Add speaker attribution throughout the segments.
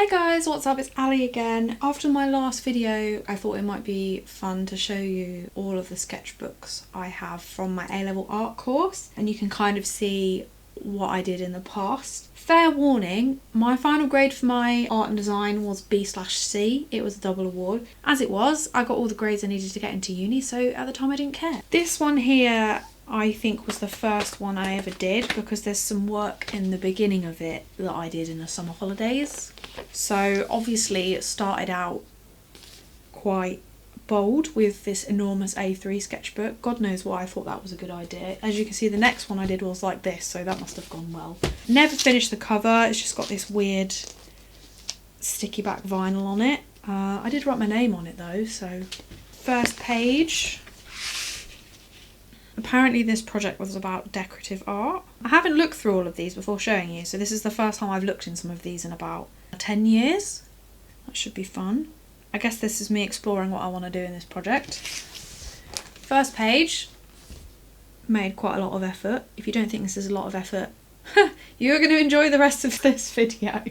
Speaker 1: Hey guys, what's up? It's Ali again. After my last video, I thought it might be fun to show you all of the sketchbooks I have from my A-level art course, and you can kind of see what I did in the past. Fair warning, my final grade for my art and design was B/C. It was a double award. As it was, I got all the grades I needed to get into uni, so at the time I didn't care. This one here I think was the first one I ever did because there's some work in the beginning of it that I did in the summer holidays. So obviously it started out quite bold with this enormous A3 sketchbook. God knows why I thought that was a good idea. As you can see, the next one I did was like this, so that must have gone well. Never finished the cover. It's just got this weird sticky back vinyl on it. I did write my name on it though, so first page. Apparently this project was about decorative art. I haven't looked through all of these before showing you, so this is the first time I've looked in some of these in about 10 years. That should be fun. I guess this is me exploring what I want to do in this project. First page. Made quite a lot of effort. If you don't think this is a lot of effort, you're going to enjoy the rest of this video.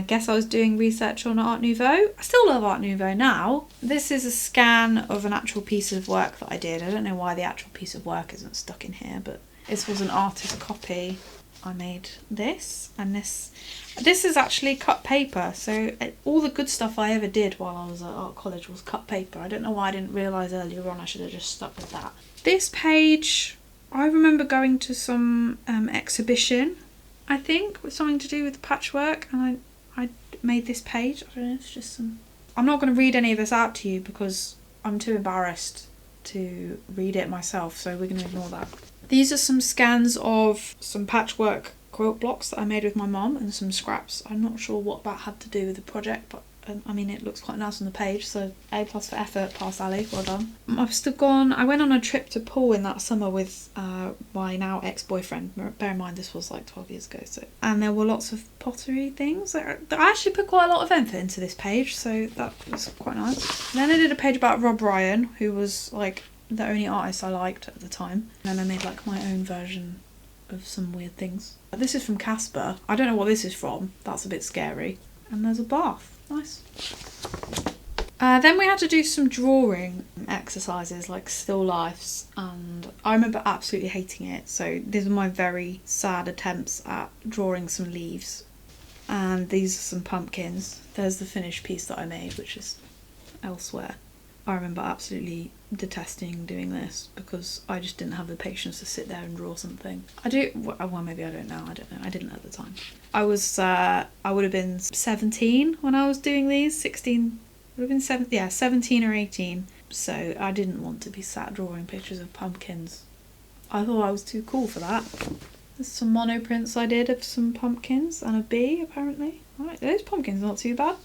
Speaker 1: Guess I was doing research on Art Nouveau. I still love Art Nouveau now. This is a scan of an actual piece of work that I did. I don't know why the actual piece of work isn't stuck in here, but this was an artist copy. I made this, and this is actually cut paper. So all the good stuff I ever did while I was at art college was cut paper. I don't know why I didn't realise earlier on I should have just stuck with that. This page, I remember going to some exhibition, I think, with something to do with patchwork, and I made this page. I don't know, it's just some... I'm not going to read any of this out to you because I'm too embarrassed to read it myself, so we're going to ignore that. These are some scans of some patchwork quilt blocks that I made with my mum and some scraps. I'm not sure what that had to do with the project, but I mean, it looks quite nice on the page, so A+ for effort, pass Ali, well done. I've still gone, I went on a trip to Poole in that summer with my now ex-boyfriend. Bear in mind this was like 12 years ago, so. And there were lots of pottery things. I actually put quite a lot of effort into this page, so that was quite nice. And then I did a page about Rob Ryan, who was like the only artist I liked at the time. And then I made like my own version of some weird things. This is from Casper. I don't know what this is from. That's a bit scary. And there's a bath. Nice. Then we had to do some drawing exercises like still lifes, and I remember absolutely hating it. So these are my very sad attempts at drawing some leaves, and these are some pumpkins. There's the finished piece that I made, which is elsewhere. I remember absolutely detesting doing this because I just didn't have the patience to sit there and draw something. I do, well maybe I don't know, I didn't at the time. I would have been 17 when I was doing these, 16, would have been 17 or 18. So I didn't want to be sat drawing pictures of pumpkins. I thought I was too cool for that. There's some mono prints I did of some pumpkins and a bee apparently. Alright, those pumpkins are not too bad.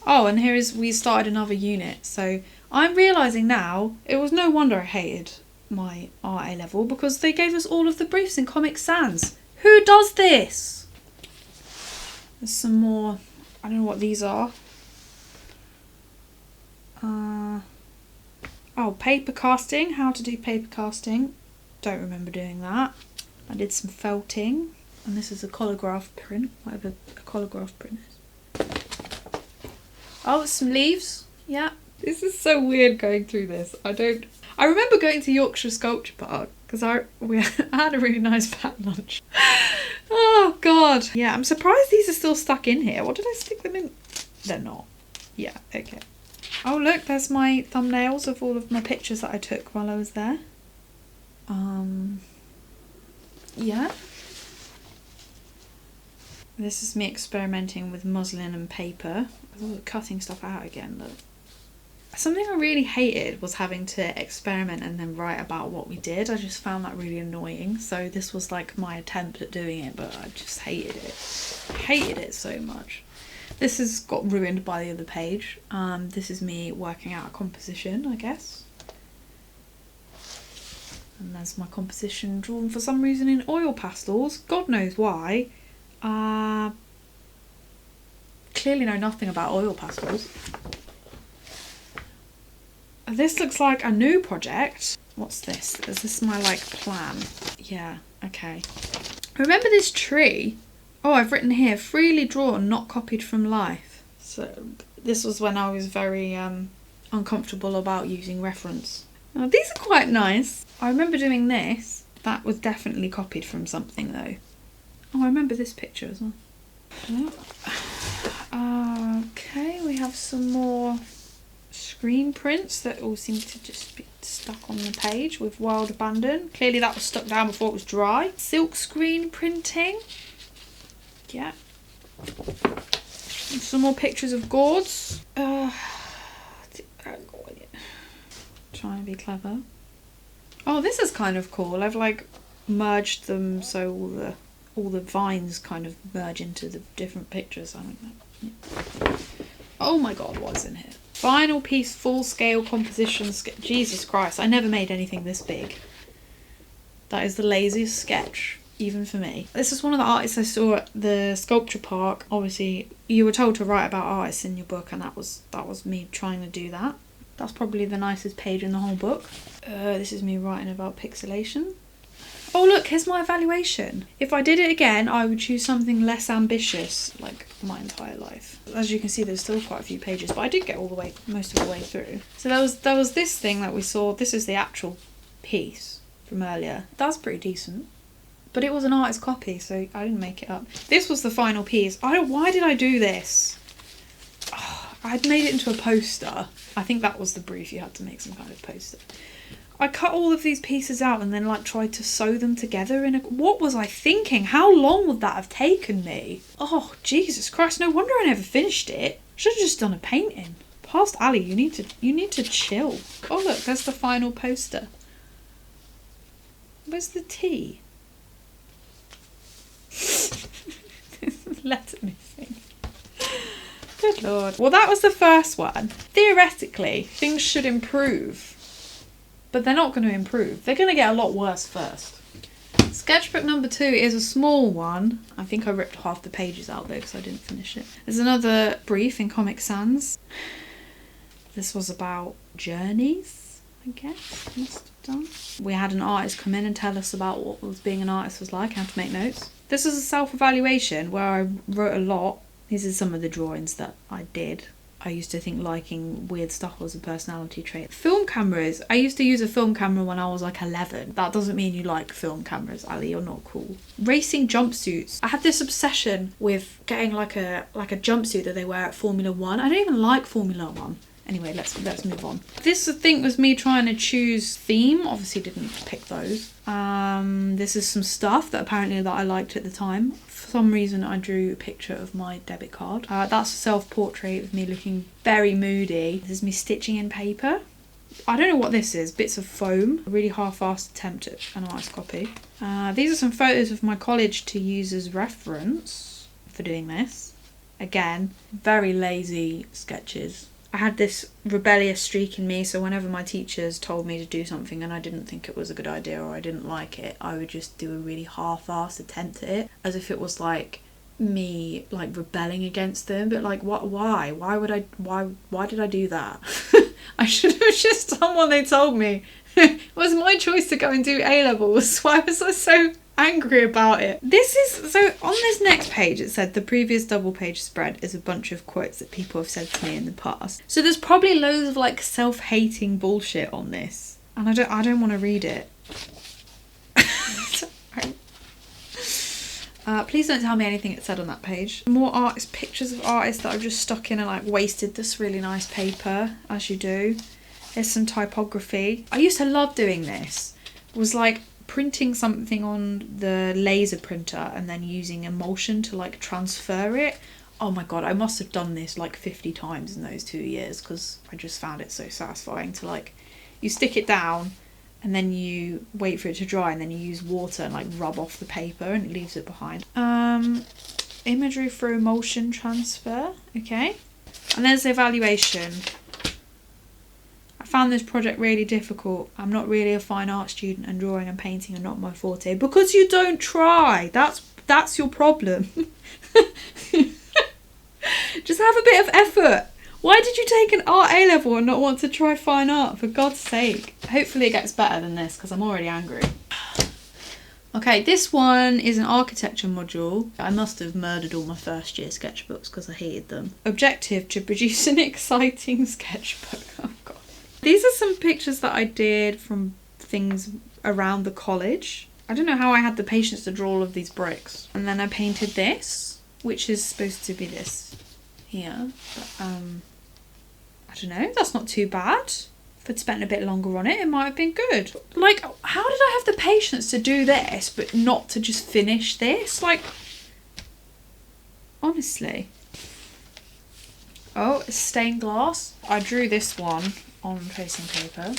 Speaker 1: Oh, and we started another unit. So I'm realising now, it was no wonder I hated my art A-level because they gave us all of the briefs in Comic Sans. Who does this? There's some more, I don't know what these are. Oh, paper casting, how to do paper casting. Don't remember doing that. I did some felting, and this is a collagraph print, whatever a collagraph print is. Oh, some leaves. Yeah. This is so weird going through this. I remember going to Yorkshire Sculpture Park because I had a really nice fat lunch. Oh god. Yeah, I'm surprised these are still stuck in here. What did I stick them in? They're not. Yeah, okay. Oh look, there's my thumbnails of all of my pictures that I took while I was there. Yeah. This is me experimenting with muslin and paper. Cutting stuff out again. Look. Something I really hated was having to experiment and then write about what we did. I just found that really annoying. So this was like my attempt at doing it, but I just hated it. Hated it so much. This has got ruined by the other page. This is me working out a composition, I guess. And there's my composition drawn for some reason in oil pastels. God knows why. Clearly know nothing about oil pastels. This looks like a new project. What's this? Is this my like plan? Yeah, okay. Remember this tree? Oh, I've written here, freely drawn, not copied from life. So this was when I was very uncomfortable about using reference. Now, these are quite nice. I remember doing this. That was definitely copied from something though. Oh, I remember this picture as well. Okay, we have some more screen prints that all seem to just be stuck on the page with wild abandon. Clearly that was stuck down before it was dry. Silk screen printing. Yeah. And some more pictures of gourds. Trying to be clever. Oh, this is kind of cool. I've like merged them so all the vines kind of merge into the different pictures. I think that. Yeah. Oh my god, what's in here? Final piece, full scale composition. Jesus Christ, I never made anything this big. That is the laziest sketch, even for me. This is one of the artists I saw at the sculpture park. Obviously, you were told to write about artists in your book, and that was me trying to do that. That's probably the nicest page in the whole book. This is me writing about pixelation. Oh look, here's my evaluation. If I did it again, I would choose something less ambitious, like my entire life. As you can see, there's still quite a few pages, but I did get most of the way through. So there was this thing that we saw. This is the actual piece from earlier. That's pretty decent. But it was an artist copy, so I didn't make it up. This was the final piece. Why did I do this? Oh, I'd made it into a poster. I think that was the brief, you had to make some kind of poster. I cut all of these pieces out and then like tried to sew them together in a... What was I thinking? How long would that have taken me? Oh, Jesus Christ, no wonder I never finished it. Should have just done a painting. Past Ali, you need to chill. Oh look, there's the final poster. Where's the T? There's a letter missing. Good lord. Well, that was the first one. Theoretically, things should improve. But they're not going to improve. They're going to get a lot worse first. Sketchbook number 2 is a small one. I think I ripped half the pages out though because I didn't finish it. There's another brief in Comic Sans. This was about journeys, I guess. Must have done. We had an artist come in and tell us about what being an artist was like. I had to make notes. This is a self-evaluation where I wrote a lot. These are some of the drawings that I did. I used to think liking weird stuff was a personality trait. Film cameras. I used to use a film camera when I was like 11. That doesn't mean you like film cameras, Ali. You're not cool. Racing jumpsuits. I had this obsession with getting like a jumpsuit that they wear at Formula 1. I don't even like Formula 1. Anyway, let's move on. This I think was me trying to choose theme. Obviously didn't pick those. This is some stuff that apparently that I liked at the time. For some reason I drew a picture of my debit card. That's a self-portrait of me looking very moody. This is me stitching in paper. I don't know what this is. Bits of foam. A really half-assed attempt at an artist copy. These are some photos of my college to use as reference for doing this. Again, very lazy sketches. I had this rebellious streak in me, so whenever my teachers told me to do something and I didn't think it was a good idea or I didn't like it, I would just do a really half-assed attempt at it, as if it was like me like rebelling against them. But like, why did I do that? I should have just done what they told me. It was my choice to go and do A levels. Why was I so angry about it? This is so on this next page it said the previous double page spread is a bunch of quotes that people have said to me in the past. So there's probably loads of like self-hating bullshit on this. And I don't want to read it. Please don't tell me anything it said on that page. More artists, pictures of artists that I've just stuck in and like wasted this really nice paper, as you do. There's some typography. I used to love doing this. It was like printing something on the laser printer and then using emulsion to like transfer it. Oh my god, I must have done this like 50 times in those 2 years because I just found it so satisfying to like, you stick it down and then you wait for it to dry and then you use water and like rub off the paper and it leaves it behind. Imagery for emulsion transfer, okay. And there's the evaluation. I found this project really difficult. I'm not really a fine art student and drawing and painting are not my forte. Because you don't try. That's your problem. Just have a bit of effort. Why did you take an art A level and not want to try fine art, for God's sake? Hopefully it gets better than this because I'm already angry. Okay, this one is an architecture module. I must have murdered all my first year sketchbooks because I hated them. Objective: to produce an exciting sketchbook. Oh god. These are some pictures that I did from things around the college. I don't know how I had the patience to draw all of these bricks. And then I painted this, which is supposed to be this here. But, I don't know, that's not too bad. If I'd spent a bit longer on it, it might have been good. Like, how did I have the patience to do this, but not to just finish this? Like, honestly. Oh, it's stained glass. I drew this one on tracing paper.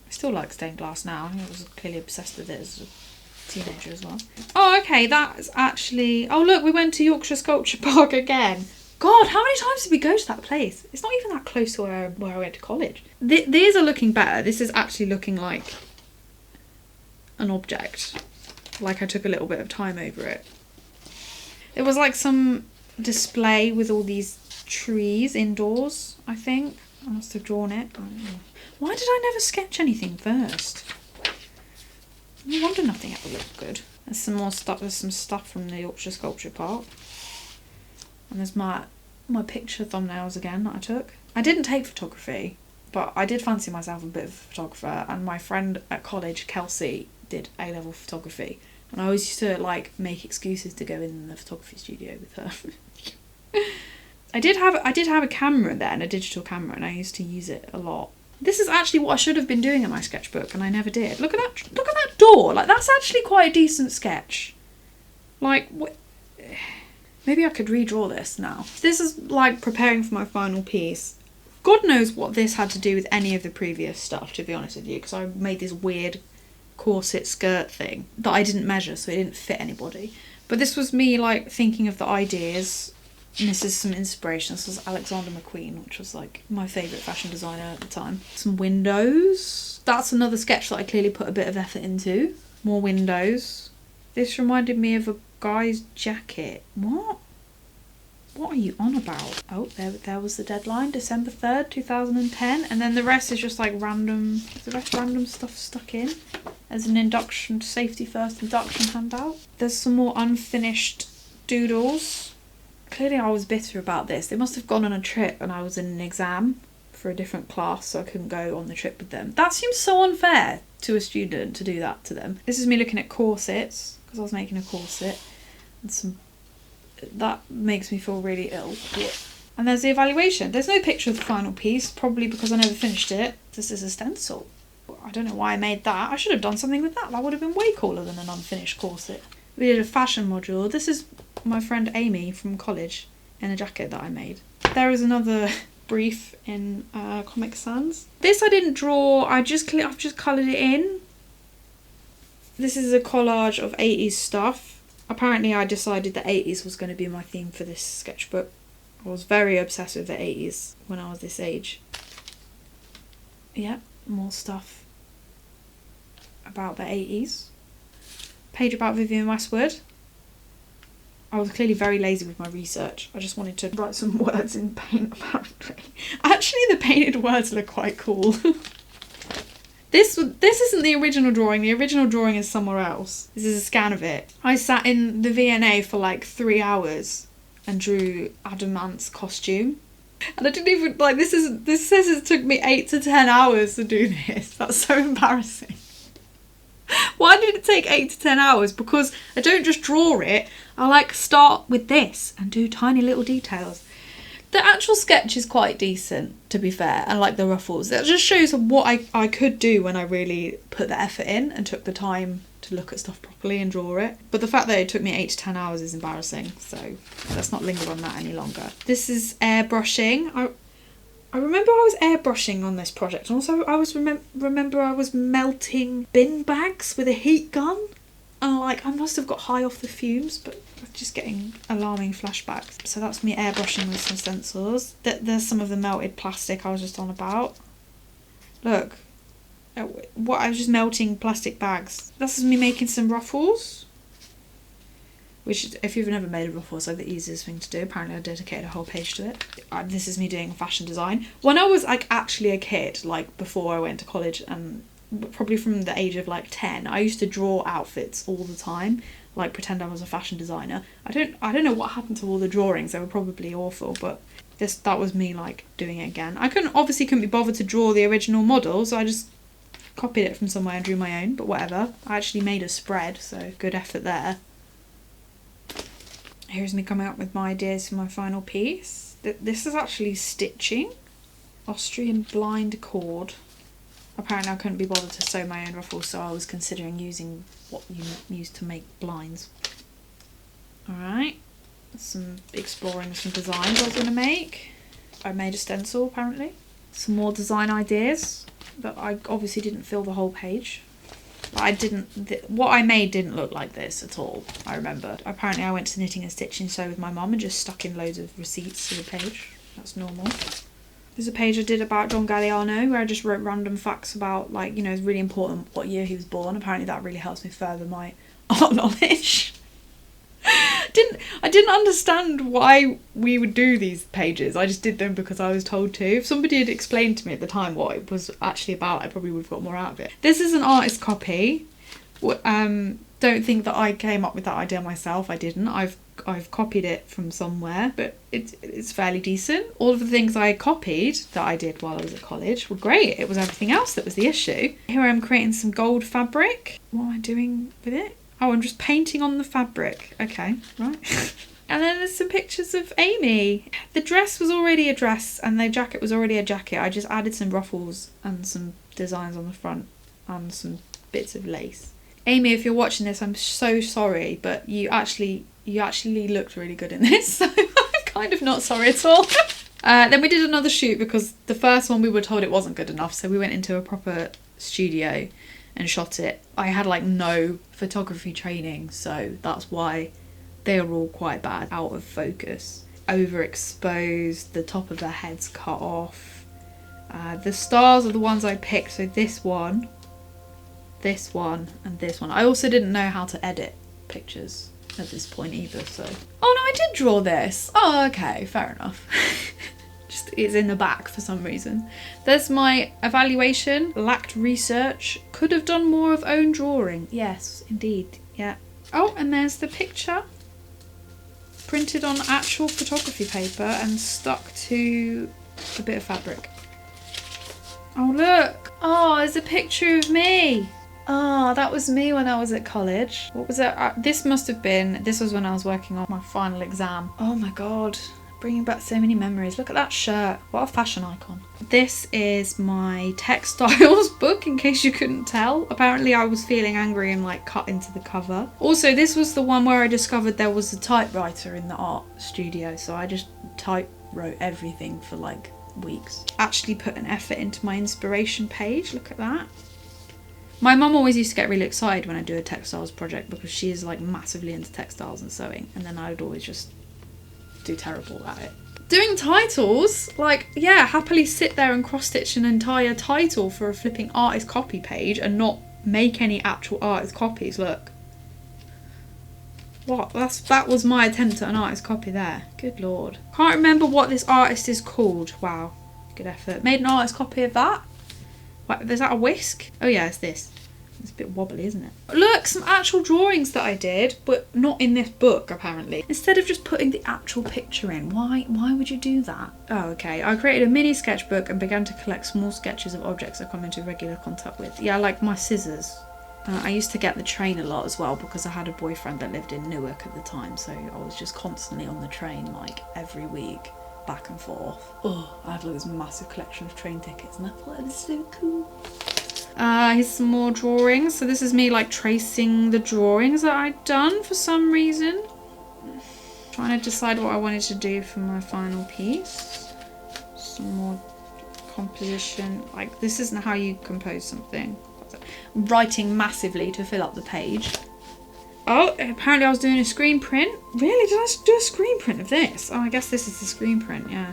Speaker 1: I still like stained glass now. I was clearly obsessed with it as a teenager as well. Oh, okay, that's actually... Oh, look, we went to Yorkshire Sculpture Park again. God, how many times did we go to that place? It's not even that close to where I went to college. These are looking better. This is actually looking like an object. Like I took a little bit of time over it. It was like some display with all these trees indoors, I think. I must have drawn it. I don't know. Why did I never sketch anything first? No wonder nothing ever looked good. There's some more stuff. There's some stuff from the Yorkshire Sculpture Park. And there's my picture thumbnails again that I took. I didn't take photography, but I did fancy myself a bit of a photographer. And my friend at college, Kelsey, did A Level photography. And I always used to like make excuses to go in the photography studio with her. I did have a camera then, a digital camera, and I used to use it a lot. This is actually what I should have been doing in my sketchbook, and I never did. Look at that door. Like, that's actually quite a decent sketch. Like, maybe I could redraw this now. This is like preparing for my final piece. God knows what this had to do with any of the previous stuff, to be honest with you, because I made this weird corset skirt thing that I didn't measure, so it didn't fit anybody. But this was me like thinking of the ideas. And this is some inspiration. This was Alexander McQueen, which was like my favourite fashion designer at the time. Some windows. That's another sketch that I clearly put a bit of effort into. More windows. This reminded me of a guy's jacket. What? What are you on about? Oh, there was the deadline, December 3rd, 2010. And then the rest is just like random stuff stuck in. As an induction, safety first induction handout. There's some more unfinished doodles. Clearly I was bitter about this. They must have gone on a trip and I was in an exam for a different class, so I couldn't go on the trip with them. That seems so unfair to a student to do that to them. This is me looking at corsets, because I was making a corset. And that makes me feel really ill. And there's the evaluation. There's no picture of the final piece, probably because I never finished it. This is a stencil. I don't know why I made that. I should have done something with that. That would have been way cooler than an unfinished corset. We did a fashion module. This is my friend Amy from college in a jacket that I made. There is another brief in Comic Sans. This I didn't draw. I've just coloured it in. This is a collage of 80s stuff. Apparently I decided the 80s was going to be my theme for this sketchbook. I was very obsessed with the 80s when I was this age. Yeah, more stuff about the 80s. Page about Vivienne Westwood. I was clearly very lazy with my research. I just wanted to write some words in paint, apparently. Actually, the painted words look quite cool. This isn't the original drawing. The original drawing is somewhere else. This is a scan of it. I sat in the V&A for like 3 hours and drew Adamant's costume. And I didn't even, like, this says it took me 8 to 10 hours to do this. That's so embarrassing. Why did it take 8 to 10 hours? Because I don't just draw it. I like start with this and do tiny little details. The actual sketch is quite decent, to be fair, and like the ruffles. It just shows what I could do when I really put the effort in and took the time to look at stuff properly and draw it. But the fact that it took me 8 to 10 hours is embarrassing, so let's not linger on that any longer. This is airbrushing. I remember I was airbrushing on this project, and also I was remember I was melting bin bags with a heat gun, and like I must have got high off the fumes, but I'm just getting alarming flashbacks. So that's me airbrushing with some stencils. There's some of the melted plastic I was just on about. Look, what I was just melting plastic bags. This is me making some ruffles. Which, if you've never made a ruffle, is like the easiest thing to do. Apparently I dedicated a whole page to it. This is me doing fashion design. When I was like actually a kid, like before I went to college and probably from the age of like 10, I used to draw outfits all the time, like pretend I was a fashion designer. I don't know what happened to all the drawings. They were probably awful, but that was me like doing it again. I couldn't be bothered to draw the original model, so I just copied it from somewhere and drew my own, but whatever. I actually made a spread, so good effort there. Here's me coming up with my ideas for my final piece. This is actually stitching. Austrian blind cord. Apparently I couldn't be bothered to sew my own ruffles, so I was considering using what you use to make blinds. Alright, exploring some designs I was going to make. I made a stencil apparently. Some more design ideas, but I obviously didn't fill the whole page. But what I made didn't look like this at all, I remember. Apparently I went to Knitting and Stitching Sew with my mum and just stuck in loads of receipts to the page. That's normal. There's a page I did about John Galliano where I just wrote random facts about, like, you know, it's really important what year he was born. Apparently that really helps me further my art knowledge. I didn't understand why we would do these pages. I just did them because I was told to. If somebody had explained to me at the time what it was actually about, I probably would have got more out of it. This is an artist copy. Don't think that I came up with that idea myself. I didn't. I've copied it from somewhere, but it's fairly decent. All of the things I copied that I did while I was at college were great. It was everything else that was the issue. Here I am creating some gold fabric. What am I doing with it? Oh, I'm just painting on the fabric. Okay, right. And then there's some pictures of Amy. The dress was already a dress and the jacket was already a jacket. I just added some ruffles and some designs on the front and some bits of lace. Amy, if you're watching this, I'm so sorry, but you actually looked really good in this, so I'm kind of not sorry at all. Then we did another shoot because the first one we were told it wasn't good enough, so we went into a proper studio and shot it. I had like no photography training, so that's why they are all quite bad, out of focus, overexposed, the top of their heads cut off. The stars are the ones I picked, so this one, and this one. I also didn't know how to edit pictures at this point either, so. Oh no, I did draw this. Oh, okay, fair enough. Just it's in the back for some reason. There's my evaluation. Lacked research. Could have done more of own drawing. Yes, indeed, yeah. Oh, and there's the picture. Printed on actual photography paper and stuck to a bit of fabric. Oh look! Oh, there's a picture of me! Oh, that was me when I was at college. What was it? This was when I was working on my final exam. Oh my god, bringing back so many memories. Look at that shirt. What a fashion icon. This is my textiles book, in case you couldn't tell. Apparently I was feeling angry and like cut into the cover. Also, this was the one where I discovered there was a typewriter in the art studio, so I just typewrote everything for like weeks. Actually put an effort into my inspiration page. Look at that. My mum always used to get really excited when I do a textiles project because she is like massively into textiles and sewing, and then I would always just do terrible at it. Doing titles, like, yeah, happily sit there and cross-stitch an entire title for a flipping artist copy page and not make any actual artist copies. Look. What? That was my attempt at an artist copy there. Good lord. Can't remember what this artist is called. Wow. Good effort. Made an artist copy of that. What, is that a whisk? Oh yeah, it's this. It's a bit wobbly, isn't it? Look, some actual drawings that I did, but not in this book, apparently. Instead of just putting the actual picture in, why would you do that? Oh, okay. I created a mini sketchbook and began to collect small sketches of objects I come into regular contact with. Yeah, like my scissors. I used to get the train a lot as well because I had a boyfriend that lived in Newark at the time, so I was just constantly on the train like every week, back and forth. Oh, I had like this massive collection of train tickets and I thought it was so cool. Here's some more drawings. So this is me like tracing the drawings that I'd done for some reason. Trying to decide what I wanted to do for my final piece. Some more composition. Like, this isn't how you compose something. Writing massively to fill up the page. Oh, apparently I was doing a screen print. Really? Did I do a screen print of this? Oh, I guess this is the screen print, yeah.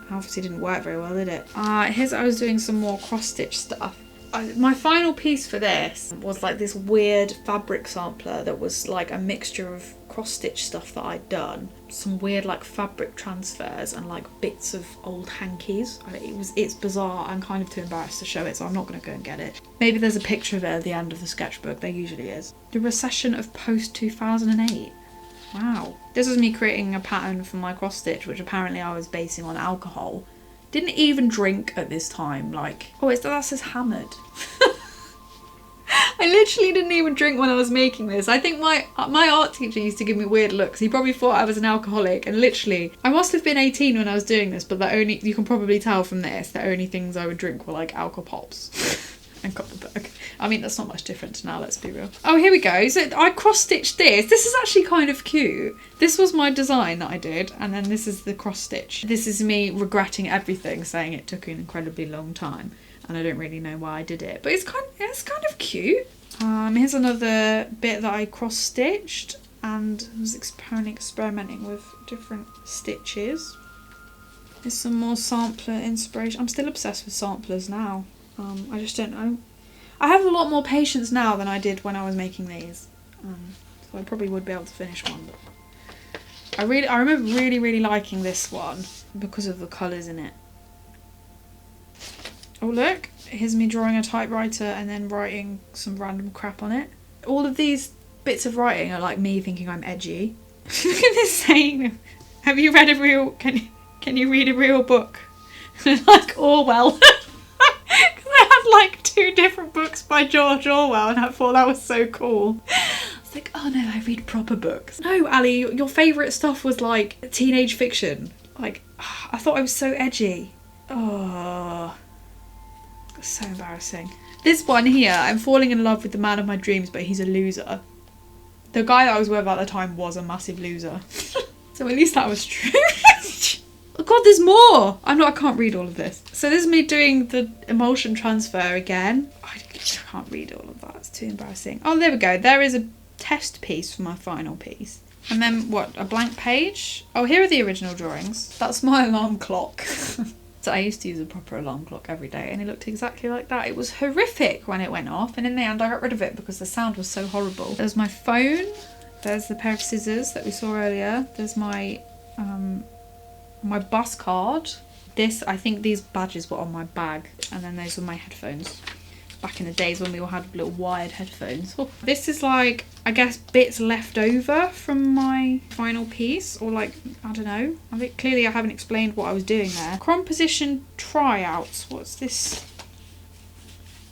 Speaker 1: Obviously didn't work very well, did it? Here's I was doing some more cross-stitch stuff. My final piece for this was like this weird fabric sampler that was like a mixture of cross-stitch stuff that I'd done. Some weird like fabric transfers and like bits of old hankies. It's bizarre. I'm kind of too embarrassed to show it, so I'm not going to go and get it. Maybe there's a picture of it at the end of the sketchbook. There usually is. The recession of post-2008. Wow. This was me creating a pattern for my cross-stitch, which apparently I was basing on alcohol. Didn't even drink at this time. Like, oh, that says hammered. I literally didn't even drink when I was making this. I think my art teacher used to give me weird looks. He probably thought I was an alcoholic, and literally, I must have been 18 when I was doing this, but you can probably tell from this, the only things I would drink were like alcohol pops and Copperberg. I mean, that's not much different now, let's be real. Oh, here we go. So I cross-stitched this. This is actually kind of cute. This was my design that I did, and then this is the cross-stitch. This is me regretting everything, saying it took an incredibly long time, and I don't really know why I did it, but it's kind of cute. Here's another bit that I cross-stitched and was experimenting with different stitches. There's some more sampler inspiration. I'm still obsessed with samplers now. I just don't know. I have a lot more patience now than I did when I was making these. So I probably would be able to finish one. But I remember really liking this one because of the colours in it. Oh look, here's me drawing a typewriter and then writing some random crap on it. All of these bits of writing are like me thinking I'm edgy. Look at this saying. Have you read a real, can you read a real book? Like Orwell. Because I had like 2 different books by George Orwell and I thought that was so cool. It's like, oh no, I read proper books. No, Ali, your favourite stuff was like teenage fiction. Like, I thought I was so edgy. Oh. So embarrassing. This one here, I'm falling in love with the man of my dreams, but he's a loser. The guy that I was with at the time was a massive loser. So at least that was true. Oh god, there's more! I can't read all of this. So this is me doing the emulsion transfer again. I can't read all of that, it's too embarrassing. Oh, there we go. There is a test piece for my final piece. And then what, a blank page? Oh, here are the original drawings. That's my alarm clock. So I used to use a proper alarm clock every day and it looked exactly like that. It was horrific when it went off, and in the end I got rid of it because the sound was so horrible. There's my phone, there's the pair of scissors that we saw earlier, there's my my bus card. This, I think these badges were on my bag, and then those were my headphones. Back in the days when we all had little wired headphones. Oh. This is like, I guess, bits left over from my final piece, or like, I don't know. I think clearly I haven't explained what I was doing there. Composition tryouts, what's this?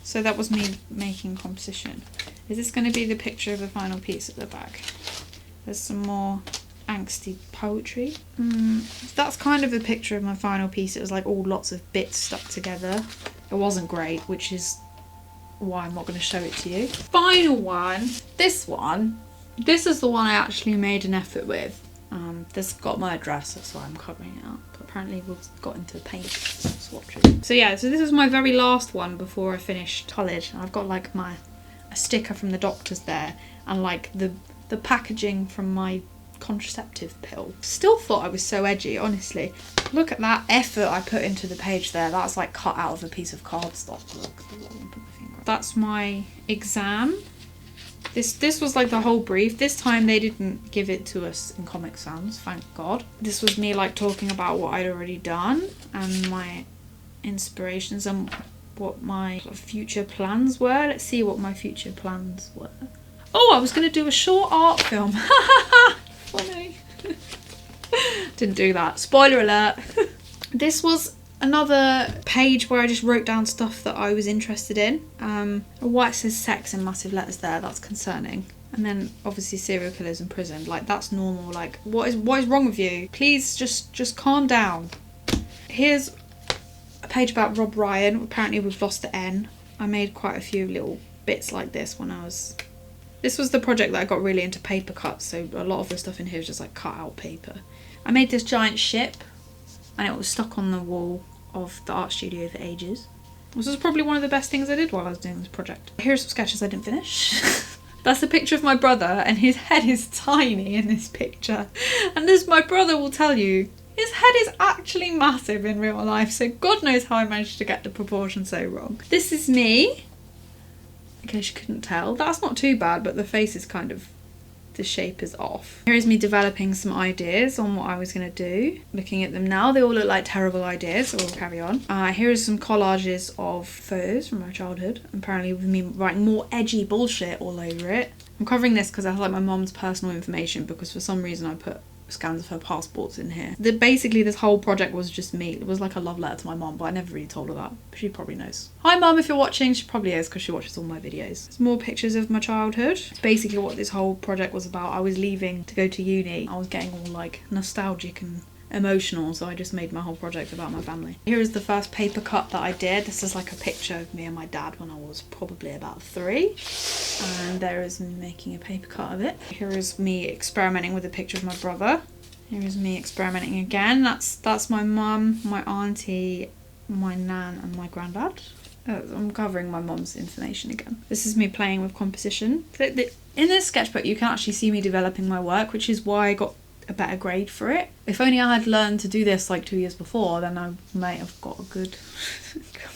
Speaker 1: So that was me making composition. Is this going to be the picture of the final piece at the back? There's some more angsty poetry. That's kind of the picture of my final piece. It was like all lots of bits stuck together. It wasn't great, which is why I'm not going to show it to you. Final one. This is the one I actually made an effort with. This got my address, that's why I'm covering it up. But apparently we've got into paint swatches. So yeah, so this is my very last one before I finished college. I've got like a sticker from the doctors there, and like the packaging from my contraceptive pill. Still thought I was so edgy, honestly. Look at that effort I put into the page there. That's like cut out of a piece of cardstock. Look. That's my exam. This was like the whole brief. This time they didn't give it to us in Comic Sans, thank God. This was me like talking about what I'd already done and my inspirations and what my future plans were. Let's see what my future plans were. Oh, I was going to do a short art film. Funny. Didn't do that. Spoiler alert. This was another page where I just wrote down stuff that I was interested in. Why it says sex in massive letters there, that's concerning. And then obviously serial killers in prison, like that's normal. Like what is wrong with you? Please just calm down. Here's a page about Rob Ryan. Apparently we've lost the N. I made quite a few little bits like this when I was... This was the project that I got really into paper cuts, so a lot of the stuff in here is just like cut out paper. I made this giant ship and it was stuck on the wall of the art studio for ages. This was probably one of the best things I did while I was doing this project. Here are some sketches I didn't finish. That's a picture of my brother, and his head is tiny in this picture. And as my brother will tell you, his head is actually massive in real life, so God knows how I managed to get the proportion so wrong. This is me, in case you couldn't tell. That's not too bad, but the face is kind of the shape is off. Here is me developing some ideas on what I was going to do. Looking at them now, they all look like terrible ideas, so we'll carry on. Here are some collages of photos from my childhood, apparently with me writing more edgy bullshit all over it. I'm covering this because I have like my mom's personal information, because for some reason I put scans of her passports in here. Basically this whole project was just me. It was like a love letter to my mom, but I never really told her that. She probably knows. Hi mum, if you're watching. She probably is, because she watches all my videos. There's more pictures of my childhood. It's basically what this whole project was about. I was leaving to go to uni. I was getting all like nostalgic and emotional, so I just made my whole project about my family. Here is the first paper cut that I did. This is like a picture of me and my dad when I was probably about 3, and there is me making a paper cut of it. Here is me experimenting with a picture of my brother. Here is me experimenting again. That's my mum, my auntie, my nan and my granddad. I'm covering my mum's information again. This is me playing with composition. In this sketchbook you can actually see me developing my work, which is why I got a better grade for it. If only I had learned to do this like 2 years before, then I might have got a good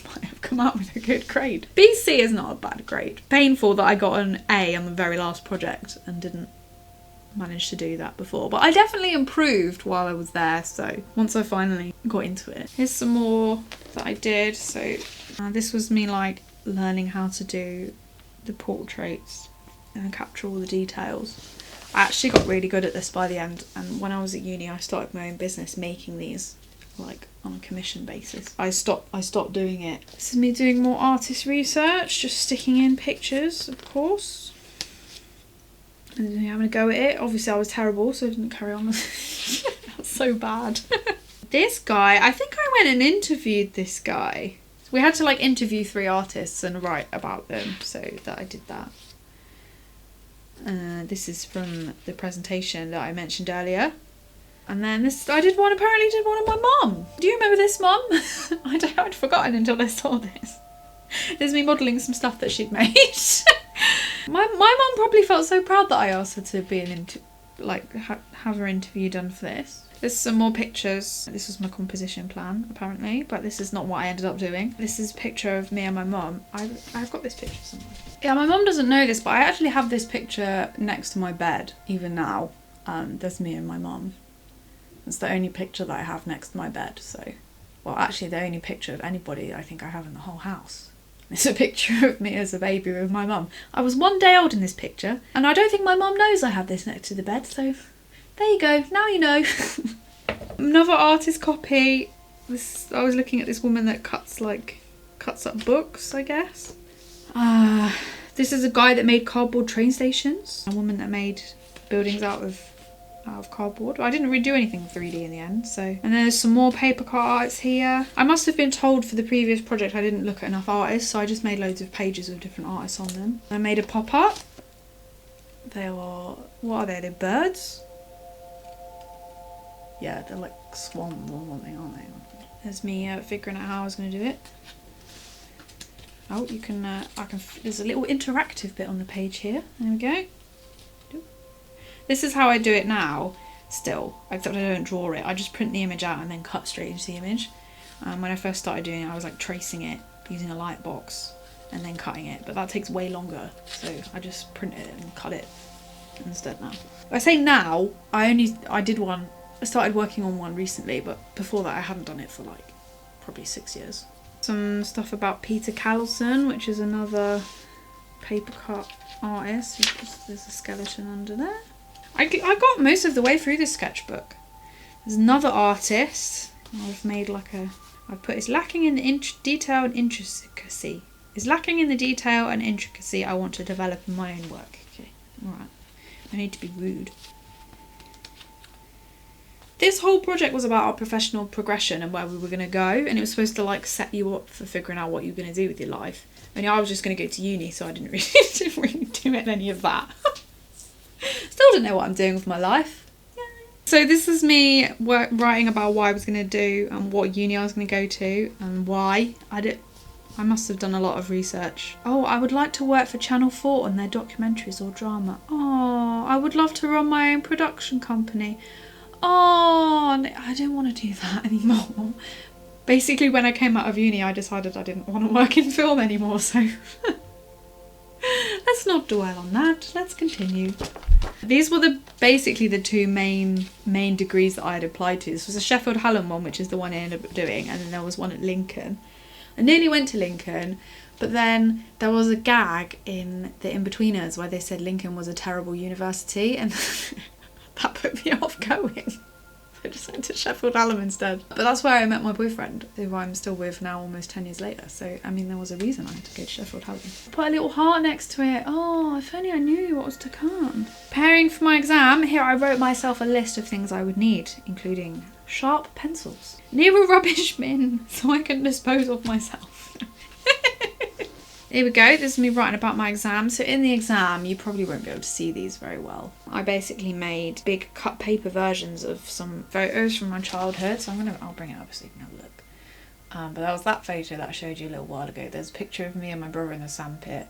Speaker 1: might have come out with a good grade. BC is not a bad grade. Painful that I got an A on the very last project and didn't manage to do that before, but I definitely improved while I was there, so once I finally got into it. Here's some more that I did. So this was me like learning how to do the portraits and capture all the details. I actually got really good at this by the end, and when I was at uni I started my own business making these like on a commission basis. I stopped doing it. This is me doing more artist research, just sticking in pictures, of course, and having a go at it. Obviously I was terrible, so I didn't carry on. That's so bad. This guy, I think I went and interviewed this guy. We had to like interview 3 artists and write about them, so that I did that. This is from the presentation that I mentioned earlier. And then this, apparently did one of my mum. Do you remember this, mum? I'd forgotten until I saw this. There's me modelling some stuff that she'd made. My mum probably felt so proud that I asked her to be have her interview done for this. There's some more pictures. This was my composition plan, apparently, but this is not what I ended up doing. This is a picture of me and my mum. I've got this picture somewhere. Yeah, my mum doesn't know this, but I actually have this picture next to my bed, even now. There's me and my mum. It's the only picture that I have next to my bed, so... Well, actually, the only picture of anybody I think I have in the whole house. It's a picture of me as a baby with my mum. I was 1 day old in this picture, and I don't think my mum knows I have this next to the bed, so... There you go, now you know. Another artist copy. I was looking at this woman that cuts up books, I guess. This is a guy that made cardboard train stations. A woman that made buildings out of cardboard. I didn't really do anything 3D in the end, so. And then there's some more paper cut arts here. I must have been told for the previous project I didn't look at enough artists, so I just made loads of pages with different artists on them. I made a pop-up. They are, what are they? They're birds? Yeah, they're like swans or something, aren't they? There's me figuring out how I was going to do it. Oh, you can, there's a little interactive bit on the page here. There we go. This is how I do it now, still, except I don't draw it. I just print the image out and then cut straight into the image. When I first started doing it, I was like tracing it using a light box and then cutting it, but that takes way longer, so I just print it and cut it instead now. I say now, I did one. I started working on one recently, but before that I hadn't done it for like probably 6 years. Some stuff about Peter Callison, which is another paper cut artist. There's a skeleton under there. I got most of the way through this sketchbook. There's another artist. I've made like I've put, it's lacking in the detail and intricacy. It's lacking in the detail and intricacy I want to develop in my own work. Okay, alright. I need to be rude. This whole project was about our professional progression and where we were going to go, and it was supposed to like set you up for figuring out what you were going to do with your life. I mean, I was just going to go to uni, so I didn't really do any of that. Still don't know what I'm doing with my life. Yay. So this is me writing about what I was going to do and what uni I was going to go to and why. I must have done a lot of research. Oh, I would like to work for Channel 4 on their documentaries or drama. Oh, I would love to run my own production company. Oh, I don't want to do that anymore. Basically, when I came out of uni, I decided I didn't want to work in film anymore, so let's not dwell on that. Let's continue. These were basically the two main degrees that I had applied to. This was a Sheffield Hallam one, which is the one I ended up doing, and then there was one at Lincoln. I nearly went to Lincoln, but then there was a gag in the in-betweeners where they said Lincoln was a terrible university, and that put me off going. I just went to Sheffield Hallam instead. But that's where I met my boyfriend, who I'm still with now almost 10 years later. So, I mean, there was a reason I had to go to Sheffield Hallam. Put a little heart next to it. Oh, if only I knew what was to come. Preparing for my exam, here I wrote myself a list of things I would need, including sharp pencils, near a rubbish bin so I can dispose of myself. Here we go, this is me writing about my exam. So in the exam, you probably won't be able to see these very well. I basically made big cut paper versions of some photos from my childhood. So I'll bring it up so you can have a look. But that was that photo that I showed you a little while ago. There's a picture of me and my brother in the sandpit.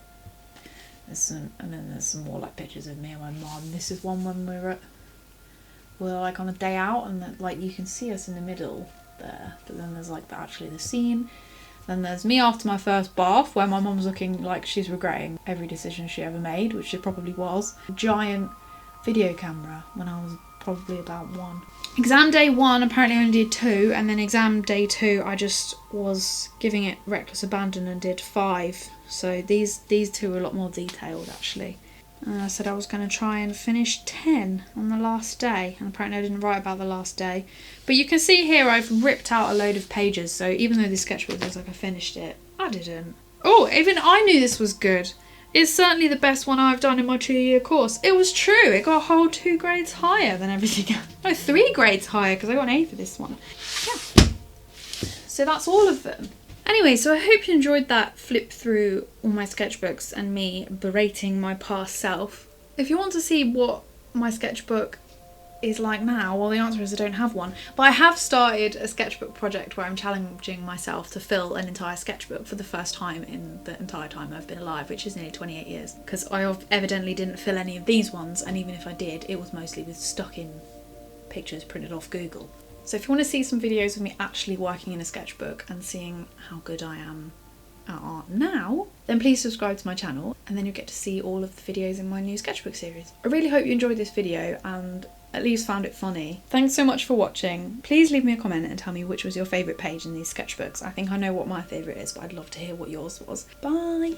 Speaker 1: And then there's some more like pictures of me and my mum. This is one when we're like on a day out, and like you can see us in the middle there. But then there's like actually the scene. Then there's me after my first bath, where my mum's looking like she's regretting every decision she ever made, which she probably was. Giant video camera when I was probably about 1. Exam day 1, apparently I only did 2, and then exam day 2 I just was giving it reckless abandon and did 5. So these two are a lot more detailed actually. I said I was going to try and finish 10 on the last day, and apparently I didn't write about the last day. But you can see here I've ripped out a load of pages, so even though this sketchbook looks like I finished it, I didn't. Oh, even I knew this was good. It's certainly the best one I've done in my 2-year course. It was true, it got a whole 2 grades higher than everything else. No, 3 grades higher, because I got an A for this one. Yeah. So that's all of them. Anyway, so I hope you enjoyed that flip through all my sketchbooks and me berating my past self. If you want to see what my sketchbook is like now, well, the answer is I don't have one. But I have started a sketchbook project where I'm challenging myself to fill an entire sketchbook for the first time in the entire time I've been alive, which is nearly 28 years. Because I evidently didn't fill any of these ones, and even if I did, it was mostly with stuck in pictures printed off Google. So if you want to see some videos of me actually working in a sketchbook and seeing how good I am at art now, then please subscribe to my channel, and then you'll get to see all of the videos in my new sketchbook series. I really hope you enjoyed this video and at least found it funny. Thanks so much for watching. Please leave me a comment and tell me which was your favourite page in these sketchbooks. I think I know what my favourite is, but I'd love to hear what yours was. Bye!